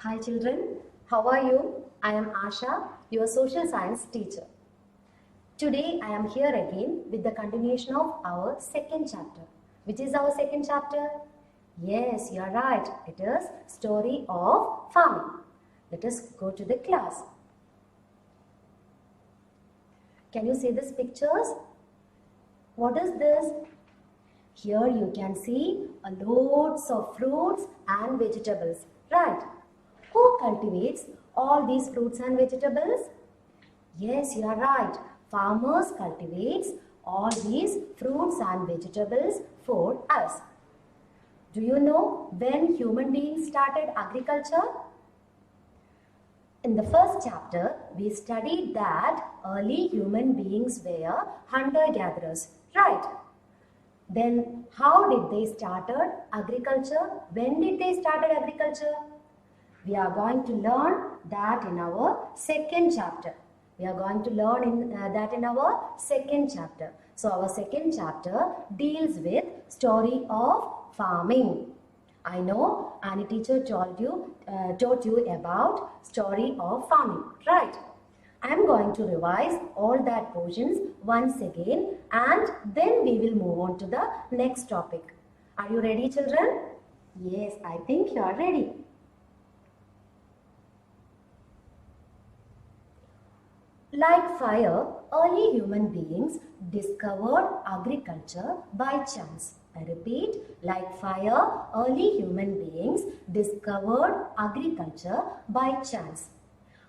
Hi children, how are you? I am Asha, your social science teacher. Today I am here again with the continuation of our second chapter. Which is our second chapter? Yes, you are right. It is Story of Farming. Let us go to the class. Can you see these pictures? What is this? Here you can see loads of fruits and vegetables, right? Who cultivates all these fruits and vegetables? Yes, you are right. Farmers cultivates all these fruits and vegetables for us. Do you know when human beings started agriculture? In the first chapter, we studied that early human beings were hunter-gatherers, right? Then how did they started agriculture? When did they started agriculture? We are going to learn that in our second chapter. We are going to learn that in our second chapter. So our second chapter deals with story of farming. I know Annie teacher taught you about story of farming, right? I am going to revise all that portions once again and then we will move on to the next topic. Are you ready, children? Yes, I think you are ready. Like fire, early human beings discovered agriculture by chance. I repeat, like fire, early human beings discovered agriculture by chance.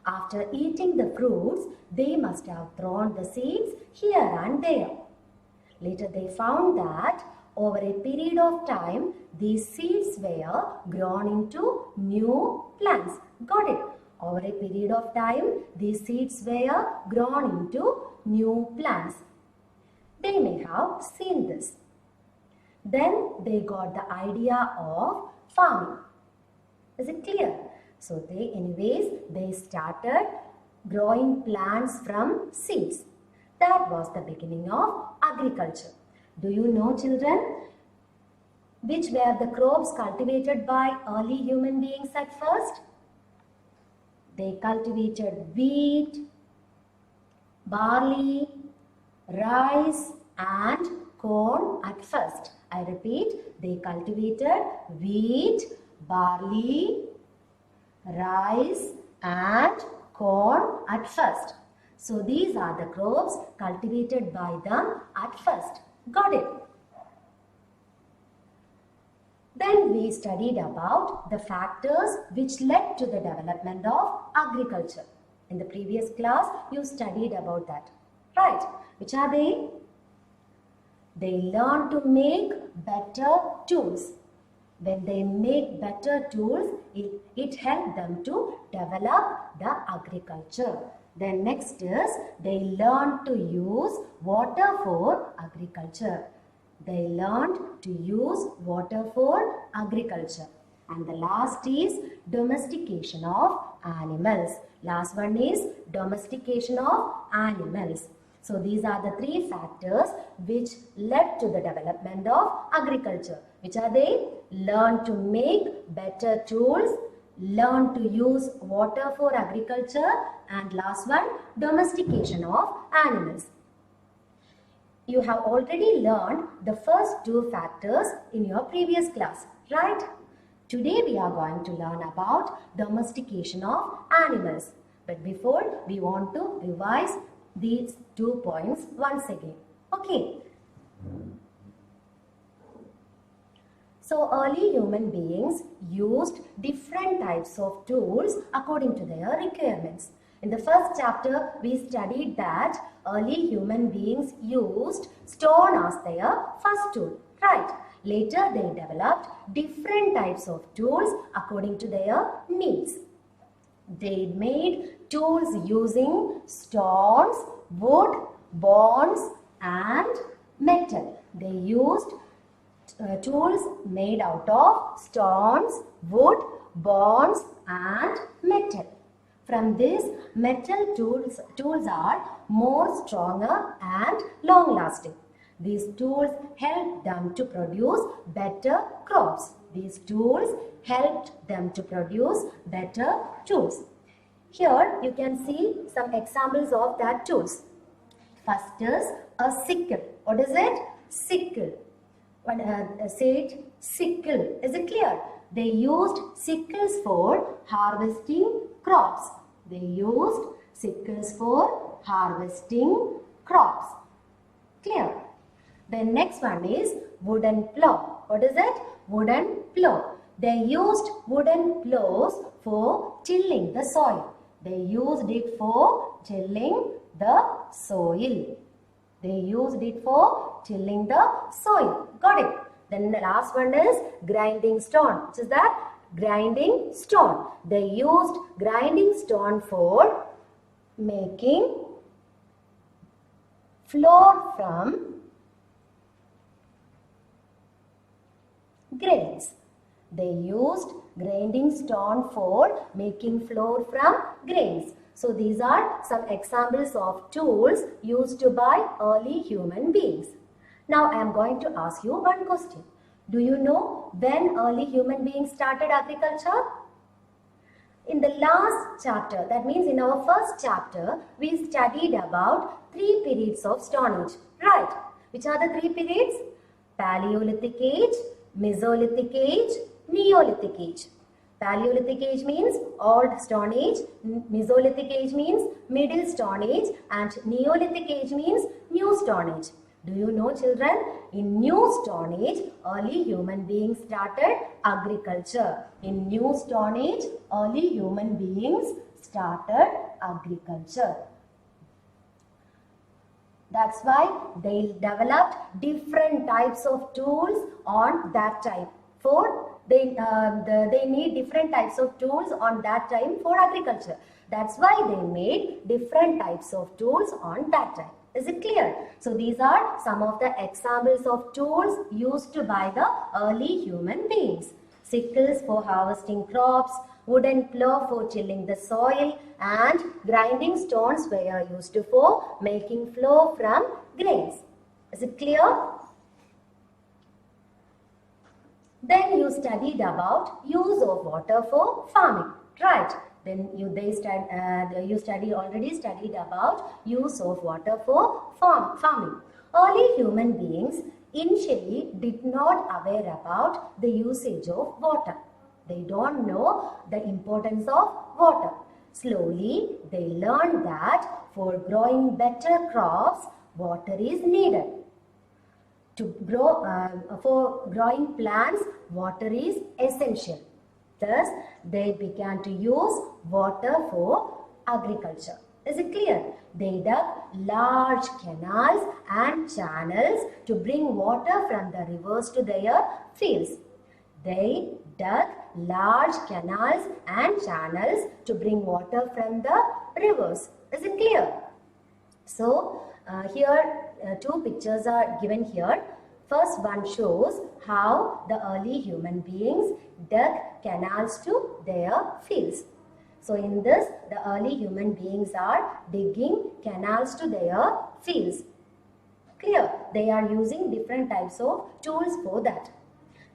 After eating the fruits, they must have thrown the seeds here and there. Later they found that over a period of time, these seeds were grown into new plants. Got it? Over a period of time, these seeds were grown into new plants. They may have seen this. Then they got the idea of farming. Is it clear? So they started growing plants from seeds. That was the beginning of agriculture. Do you know, children, which were the crops cultivated by early human beings at first? They cultivated wheat, barley, rice and corn at first. I repeat, they cultivated wheat, barley, rice and corn at first. So these are the crops cultivated by them at first. Got it? Then we studied about the factors which led to the development of agriculture. In the previous class, you studied about that. Right? Which are they? They learned to make better tools. When they make better tools, it helped them to develop the agriculture. Then next is they learned to use water for agriculture. They learned to use water for agriculture. And the last is domestication of animals. Last one is domestication of animals. So these are the three factors which led to the development of agriculture. Which are they? Learn to make better tools, learn to use water for agriculture, and last one, domestication of animals. You have already learned the first two factors in your previous class, right? Today we are going to learn about domestication of animals. But before, we want to revise these 2 points once again. Okay. So early human beings used different types of tools according to their requirements. In the first chapter, we studied that early human beings used stone as their first tool, right? Later, they developed different types of tools according to their needs. They made tools using stones, wood, bones and metal. They used tools made out of stones, wood, bones and metal. From this, metal tools are more stronger and long lasting. These tools help them to produce better crops. These tools helped them to produce better tools. Here you can see some examples of that tools. First is a sickle. What is it? Sickle. Say it, sickle. Is it clear? They used sickles for harvesting crops. They used sickles for harvesting crops. Clear? The next one is wooden plow. What is it? Wooden plow. They used wooden plows for tilling the soil. They used it for tilling the soil. They used it for tilling the soil. Got it? Then the last one is grinding stone. Which is that? Grinding stone. They used grinding stone for making flour from grains. They used grinding stone for making flour from grains. So these are some examples of tools used by early human beings. Now I am going to ask you one question. Do you know when early human beings started agriculture? In the last chapter, that means in our first chapter, we studied about 3 periods of Stone Age. Right? Which are the 3 periods? Paleolithic Age, Mesolithic Age, Neolithic Age. Paleolithic Age means Old Stone Age, Mesolithic Age means Middle Stone Age, and Neolithic Age means New Stone Age. Do you know, children? In New Stone Age, early human beings started agriculture. In New Stone Age, early human beings started agriculture. That's why they developed different types of tools on that time. They need different types of tools on that time for agriculture. That's why they made different types of tools on that time. Is it clear? So these are some of the examples of tools used by the early human beings. Sickles for harvesting crops, wooden plow for tilling the soil, and grinding stones were used for making flour from grains. Is it clear? Then you studied about use of water for farming, right? Then you already studied about use of water for farming. Early human beings initially did not aware about the usage of water. They don't know the importance of water. Slowly, they learned that for growing better crops, water is needed. For growing plants, water is essential. Thus, they began to use water for agriculture. Is it clear? They dug large canals and channels to bring water from the rivers to their fields. They dug large canals and channels to bring water from the rivers. Is it clear? So, here 2 pictures are given here. First one shows how the early human beings dug canals to their fields. So in this, the early human beings are digging canals to their fields. Clear? They are using different types of tools for that.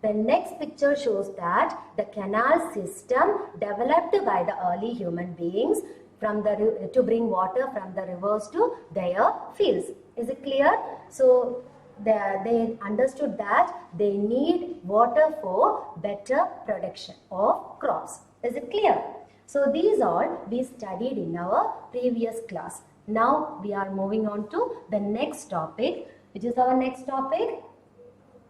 The next picture shows that the canal system developed by the early human beings to bring water from the rivers to their fields. Is it clear? So they understood that they need water for better production of crops. Is it clear? So these all we studied in our previous class. Now we are moving on to the next topic. Which is our next topic?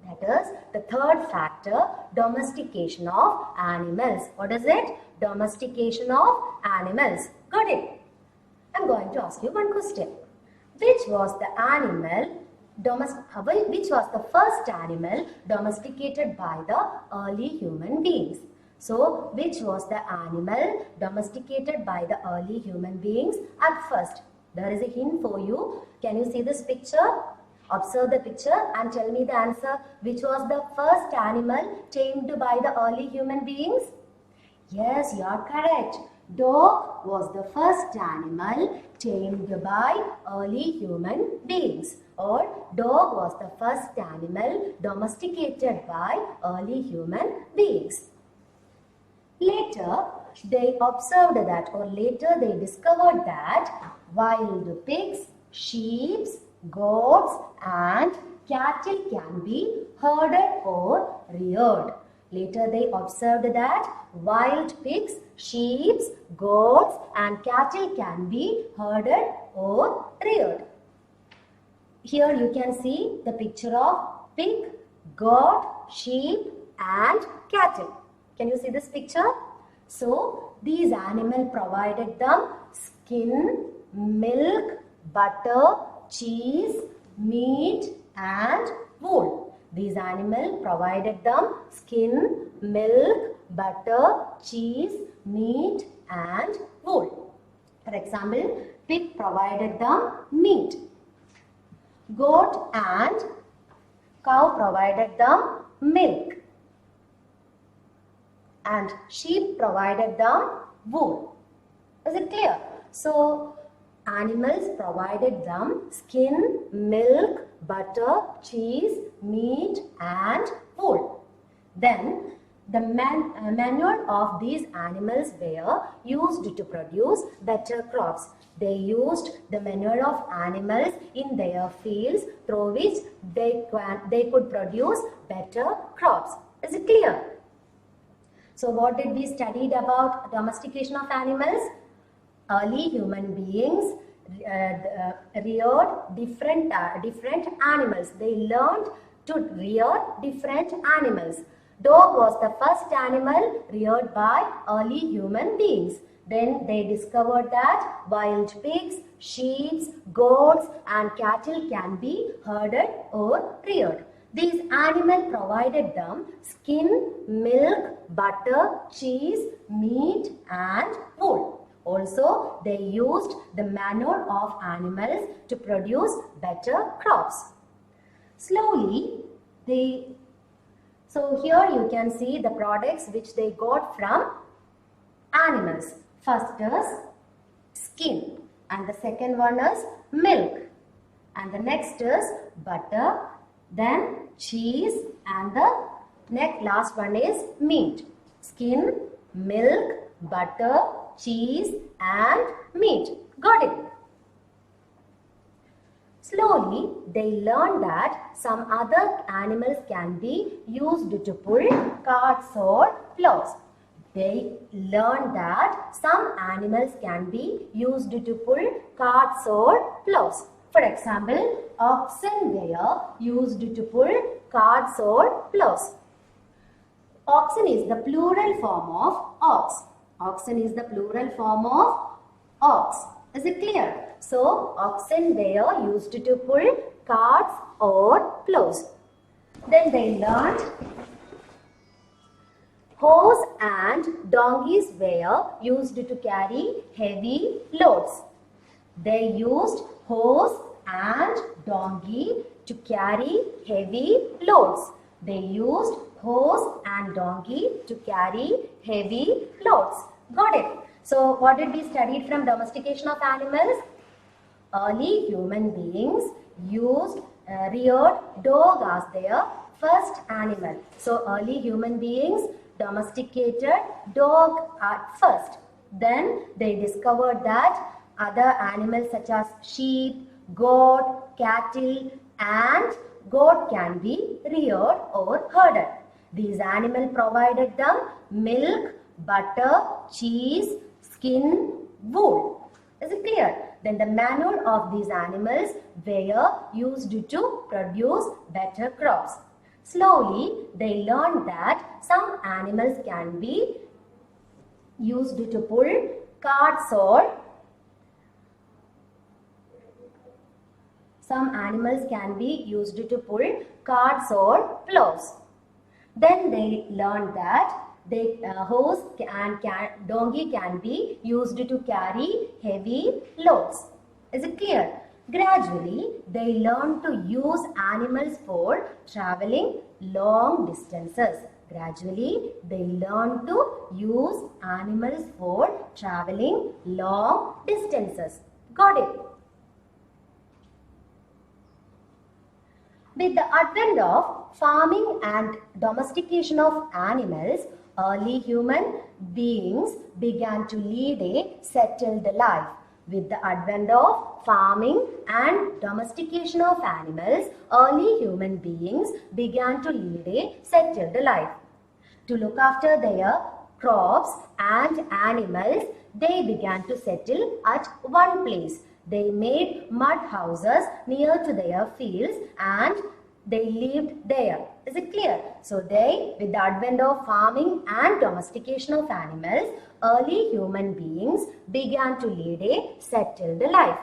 That is the third factor, domestication of animals. What is it? Domestication of animals. Got it? I am going to ask you one question. Which was the first animal domesticated by the early human beings? So, which was the animal domesticated by the early human beings at first? There is a hint for you. Can you see this picture? Observe the picture and tell me the answer. Which was the first animal tamed by the early human beings? Yes, you are correct. Dog was the first animal tamed by early human beings. or dog was the first animal domesticated by early human beings. Later, they observed that, or later they discovered that wild pigs, sheep, goats and cattle can be herded or reared. Later they observed that wild pigs, sheep, goats and cattle can be herded or reared. Here you can see the picture of pig, goat, sheep and cattle. Can you see this picture? So these animals provided them skin, milk, butter, cheese, meat and wool. These animals provided them skin, milk, butter, cheese, meat and wool. For example, pig provided them meat. Goat and cow provided them milk. And sheep provided them wool. Is it clear? So, animals provided them skin, milk, butter, cheese, meat and wool. Then, the manure of these animals were used to produce better crops. They used the manure of animals in their fields through which they could produce better crops. Is it clear? So what did we studied about domestication of animals? Early human beings reared different animals. They learned to rear different animals. Dog was the first animal reared by early human beings. Then they discovered that wild pigs, sheep, goats and cattle can be herded or reared. These animals provided them skin, milk, butter, cheese, meat and wool. Also, they used the manure of animals to produce better crops. Slowly, so here you can see the products which they got from animals. First is skin and the second one is milk and the next is butter, then cheese and the last one is meat. Skin, milk, butter, cheese and meat. Got it? Slowly, they learned that some other animals can be used to pull carts or plows. They learned that some animals can be used to pull carts or plows. For example, oxen were used to pull carts or plows. Oxen is the plural form of ox. Oxen is the plural form of ox. Is it clear? So, oxen were used to pull carts or plows. Then they learned horse and donkeys were used to carry heavy loads. They used horse and donkey to carry heavy loads. They used horse and donkey to carry heavy loads. Got it? So, what did we study from domestication of animals? Early human beings reared dog as their first animal. So, early human beings domesticated dog at first. Then they discovered that other animals such as sheep, goat, cattle and goat can be reared or herded. These animals provided them milk, butter, cheese, skin, wool. Is it clear? Then the manure of these animals were used to produce better crops. Slowly, they learned that some animals can be used to pull carts or plows. Then they learned that horse and donkey can be used to carry heavy loads. Is it clear? Gradually, they learned to use animals for traveling long distances. Gradually, they learned to use animals for traveling long distances. Got it? With the advent of farming and domestication of animals, early human beings began to lead a settled life. With the advent of farming and domestication of animals, early human beings began to lead a settled life. To look after their crops and animals, they began to settle at one place. They made mud houses near to their fields and they lived there. Is it clear? So with the advent of farming and domestication of animals, early human beings began to lead a settled life.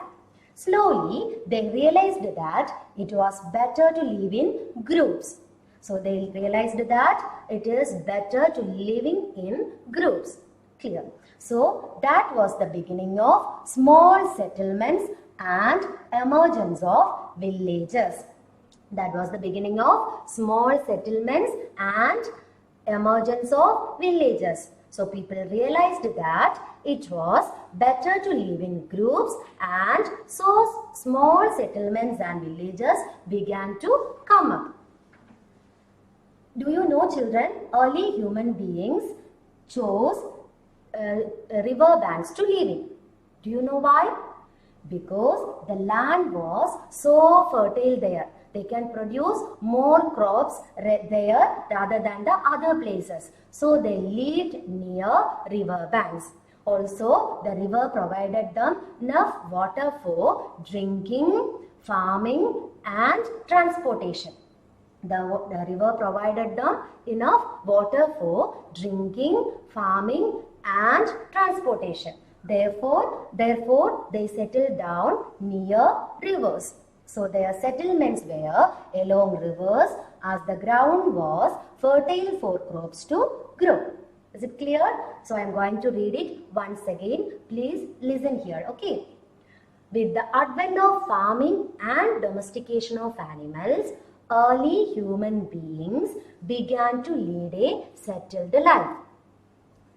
Slowly, they realized that it was better to live in groups. So they realized that it is better to living in groups. Clear? So that was the beginning of small settlements and emergence of villages. That was the beginning of small settlements and emergence of villages. So people realized that it was better to live in groups, and so small settlements and villages began to come up. Do you know, children, early human beings chose river banks to live in. Do you know why? Because the land was so fertile there. They can produce more crops there rather than the other places. So they lived near river banks. Also, the river provided them enough water for drinking, farming and transportation. The river provided them enough water for drinking, farming and transportation. Therefore, they settled down near rivers. So their settlements were along rivers as the ground was fertile for crops to grow. Is it clear? So I am going to read it once again. Please listen here. Okay. With the advent of farming and domestication of animals, early human beings began to lead a settled life.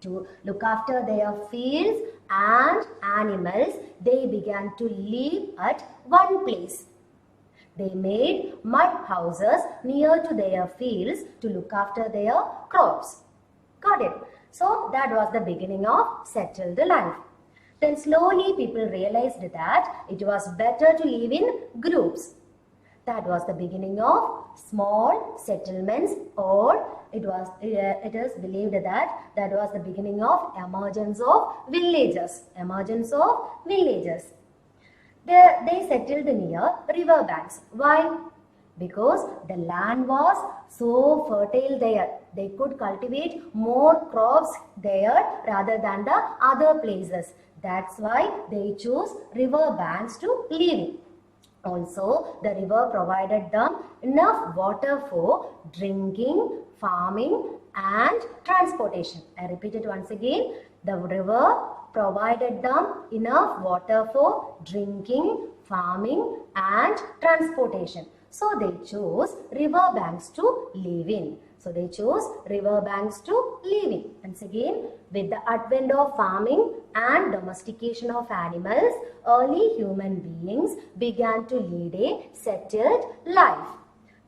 To look after their fields and animals, they began to live at one place. They made mud houses near to their fields to look after their crops. Got it? So that was the beginning of settled life. Then slowly people realized that it was better to live in groups. That was the beginning of small settlements, or it is believed that that was the beginning of emergence of villages. Emergence of villages. They settled near river banks. Why? Because the land was so fertile there. They could cultivate more crops there rather than the other places. That's why they chose river banks to live in. Also, the river provided them enough water for drinking, farming and transportation. I repeat it once again. The river provided them enough water for drinking, farming and transportation. So they chose river banks to live in. So they chose river banks to live in. Once again, with the advent of farming and domestication of animals, early human beings began to lead a settled life.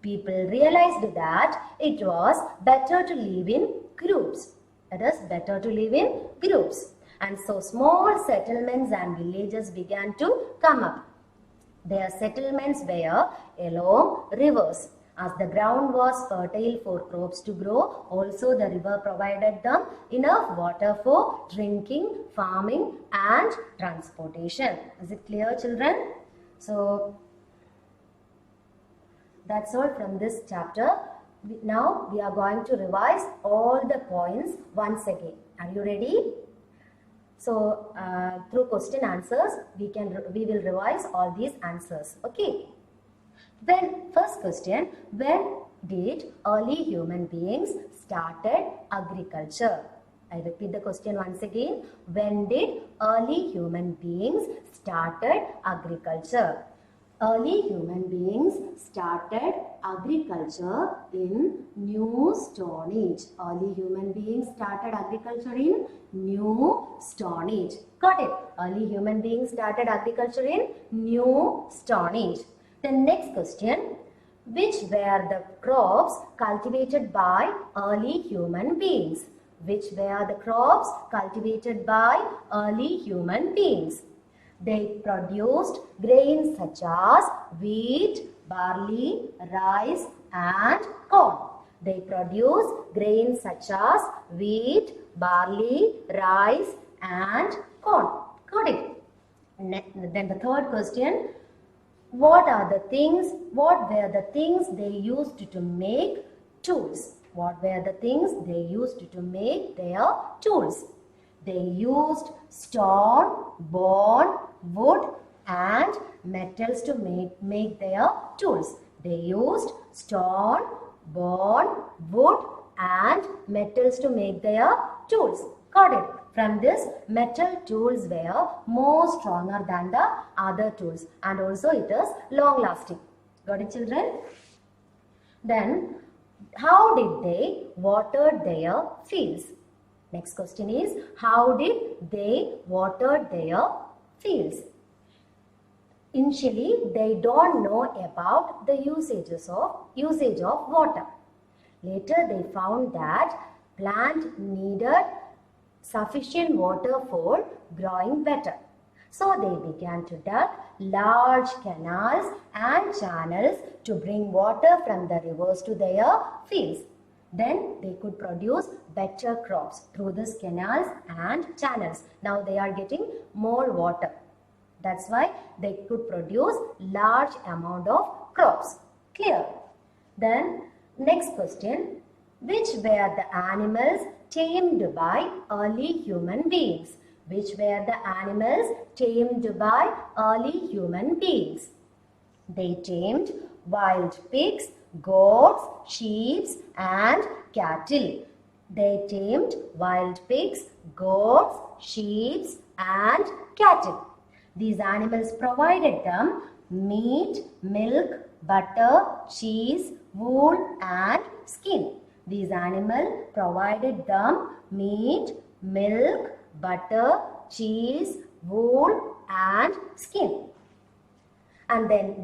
People realized that it was better to live in groups. It is better to live in groups. And so small settlements and villages began to come up. Their settlements were along rivers. As the ground was fertile for crops to grow, also the river provided them enough water for drinking, farming and transportation. Is it clear, children? So that's all from this chapter. Now we are going to revise all the points once again. Are you ready? So through question answers, we will revise all these answers. Okay. Then first question, when did early human beings started agriculture? I repeat the question once again. When did early human beings started agriculture? Early human beings started agriculture in New Stone Age. Early human beings started agriculture in New Stone Age. Got it? Early human beings started agriculture in New Stone Age. The next question, Which were the crops cultivated by early human beings? Which were the crops cultivated by early human beings? They produced grains such as wheat, barley, rice and corn. They produce grains such as wheat, barley, rice and corn. Got it? Then the third question, what were the things they used to make tools? What were the things they used to make their tools? They used stone, bone, wood and metals to make their tools. They used stone, bone, wood and metals to make their tools. Got it? From this, metal tools were more stronger than the other tools and also it is long lasting. Got it, children? Then, how did they water their fields? Next question is, how did they water their fields? Initially, they don't know about the usage of water. Later, they found that plant needed sufficient water for growing better. So they began to dig large canals and channels to bring water from the rivers to their fields. Then they could produce better crops through these canals and channels. Now they are getting more water. That's why they could produce large amount of crops. Clear? Then next question. Which were the animals tamed by early human beings? Which were the animals tamed by early human beings? They tamed wild pigs, goats, sheep and cattle. They tamed wild pigs, goats, sheep and cattle. These animals provided them meat, milk, butter, cheese, wool and skin. These animals provided them meat, milk, butter, cheese, wool and skin. And then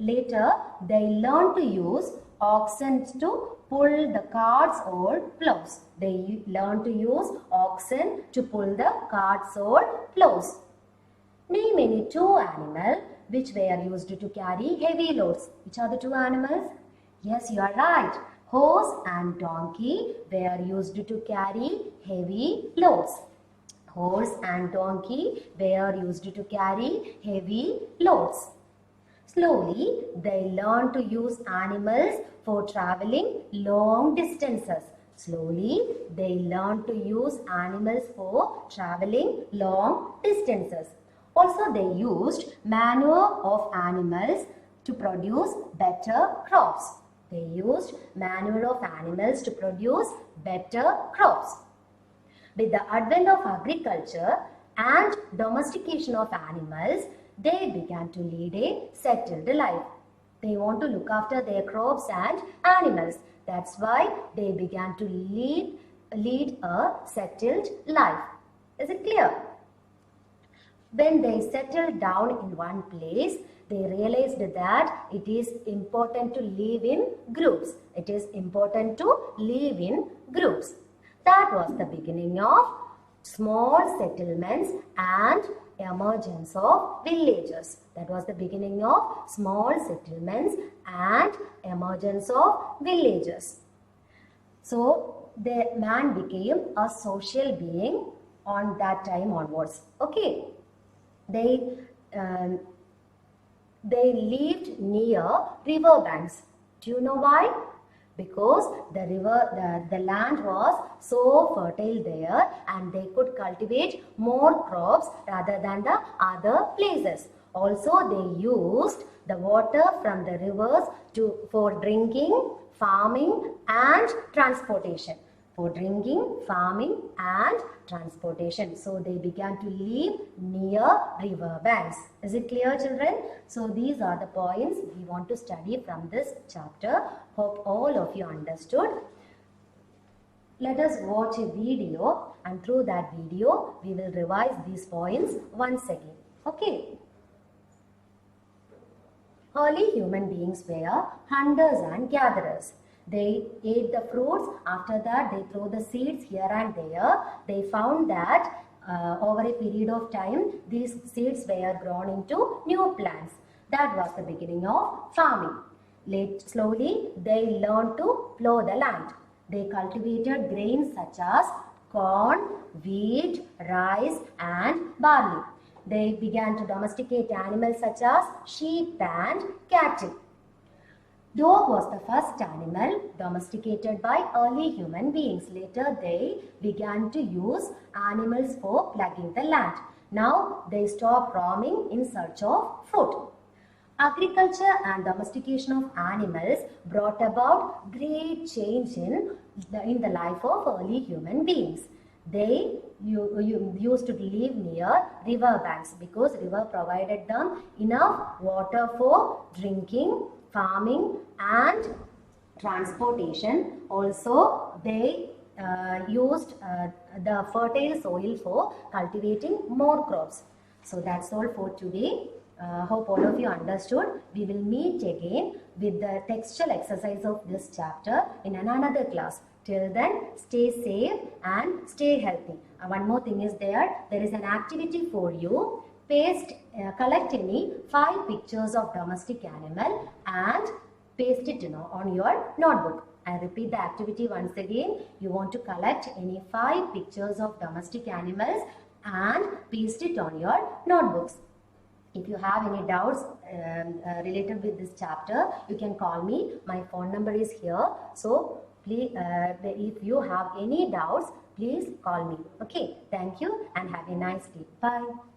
later they learned to use oxen to pull the carts or plows. They learned to use oxen to pull the carts or plows. Name any two animals which were used to carry heavy loads. Which are the two animals? Yes, you are right. Horse and donkey were used to carry heavy loads. Horse and donkey were used to carry heavy loads. Slowly, they learned to use animals for traveling long distances. Slowly, they learned to use animals for traveling long distances. Also, they used manure of animals to produce better crops. They used manure of animals to produce better crops. With the advent of agriculture and domestication of animals, they began to lead a settled life. They want to look after their crops and animals. That's why they began to lead a settled life. Is it clear? When they settled down in one place, they realized that it is important to live in groups. It is important to live in groups. That was the beginning of small settlements and emergence of villages. That was the beginning of small settlements and emergence of villages. So the man became a social being on that time onwards. Okay. They lived near river banks. Do you know why? Because the land was so fertile there and they could cultivate more crops rather than the other places. Also, they used the water from the rivers for drinking, farming and transportation. For drinking, farming and transportation. So they began to live near river banks. Is it clear, children? So these are the points we want to study from this chapter. Hope all of you understood. Let us watch a video and through that video we will revise these points once again. Okay. Early human beings were hunters and gatherers. They ate the fruits. After that, they threw the seeds here and there. They found that over a period of time, these seeds were grown into new plants. That was the beginning of farming. Slowly, they learned to plow the land. They cultivated grains such as corn, wheat, rice, and barley. They began to domesticate animals such as sheep and cattle. Dog was the first animal domesticated by early human beings. Later, they began to use animals for ploughing the land. Now, they stopped roaming in search of food. Agriculture and domestication of animals brought about great change in the life of early human beings. They used to live near river banks because river provided them enough water for drinking, farming and transportation. Also, they used the fertile soil for cultivating more crops. So that's all for today. Hope all of you understood. We will meet again with the textual exercise of this chapter in another class. Till then, stay safe and stay healthy. One more thing is there is an activity for you. Collect any 5 pictures of domestic animal and paste it on your notebook. I repeat the activity once again. You want to collect any 5 pictures of domestic animals and paste it on your notebooks. If you have any doubts related with this chapter, you can call me. My phone number is here. So, please, if you have any doubts, please call me. Okay, thank you and have a nice day. Bye.